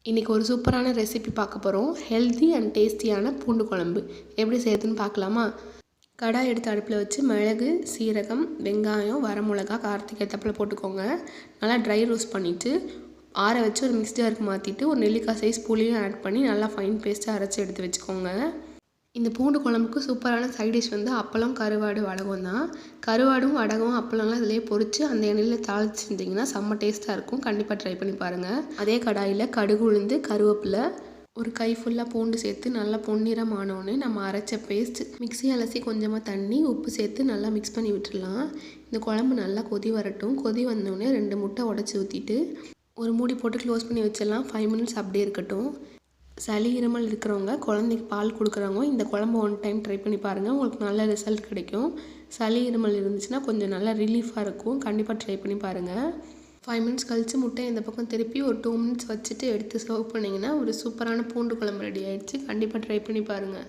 இன்றைக்கி ஒரு சூப்பரான ரெசிபி பார்க்க போகிறோம். ஹெல்த்தி அண்ட் டேஸ்டியான பூண்டு குழம்பு எப்படி செய்யறதுன்னு பார்க்கலாமா? கடாய் எடுத்து அடுப்பில் வச்சு மிளகு, சீரகம், வெங்காயம், வரமிளகா காரத்துக்கு ஏற்றப்பில் போட்டுக்கோங்க. நல்லா ட்ரை ரோஸ்ட் பண்ணிவிட்டு ஆற வச்சு ஒரு மிக்ஸி ஜாருக்கு மாற்றிட்டு ஒரு நெல்லிக்காய் சைஸ் புளியும் ஆட் பண்ணி நல்லா ஃபைன் பேஸ்ட்டாக அரைச்சி எடுத்து வச்சுக்கோங்க. இந்த பூண்டு குழம்புக்கு சூப்பரான சைட் டிஷ் வந்து அப்பளம், கருவாடு, வடகம் தான். கருவாடும் வடகம் அப்பளம்லாம் இதிலே பொரித்து அந்த எண்ணெயில் தாளிச்சு செஞ்சிங்கன்னா செம்ம டேஸ்ட்டாக இருக்கும். கண்டிப்பாக ட்ரை பண்ணி பாருங்கள். அதே கடாயில் கடுகு, உளுந்து, கருவேப்பிலை, ஒரு கை ஃபுல்லாக பூண்டு சேர்த்து நல்லா பொன்னிறம் ஆனோடனே நம்ம அரைச்ச பேஸ்ட் மிக்ஸி அலசி கொஞ்சமாக தண்ணி, உப்பு சேர்த்து நல்லா மிக்ஸ் பண்ணி விட்டுடலாம். இந்த குழம்பு நல்லா கொதி வரட்டும். கொதி வந்தோடனே 2 முட்டை உடச்சி ஊற்றிட்டு ஒரு மூடி போட்டு க்ளோஸ் பண்ணி வச்சிடலாம். 5 மினிட்ஸ் அப்படியே இருக்கட்டும். சளி இருமல் இருக்கிறவங்க, குழந்தைக்கு பால் கொடுக்குறவங்க இந்த குழம்பு ஒன் டைம் ட்ரை பண்ணி பாருங்கள். உங்களுக்கு நல்ல ரிசல்ட் கிடைக்கும். சளி இருமல் இருந்துச்சுன்னா கொஞ்சம் நல்லா ரிலீஃபாக இருக்கும். கண்டிப்பாக ட்ரை பண்ணி பாருங்கள். 5 மினிட்ஸ் கழித்து முட்டையை இந்த பக்கம் திருப்பி ஒரு 2 மினிட்ஸ் வச்சுட்டு எடுத்து சர்வ் பண்ணிங்கன்னா ஒரு சூப்பரான பூண்டு குழம்பு ரெடி ஆகிடுச்சு. கண்டிப்பாக ட்ரை பண்ணி பாருங்கள்.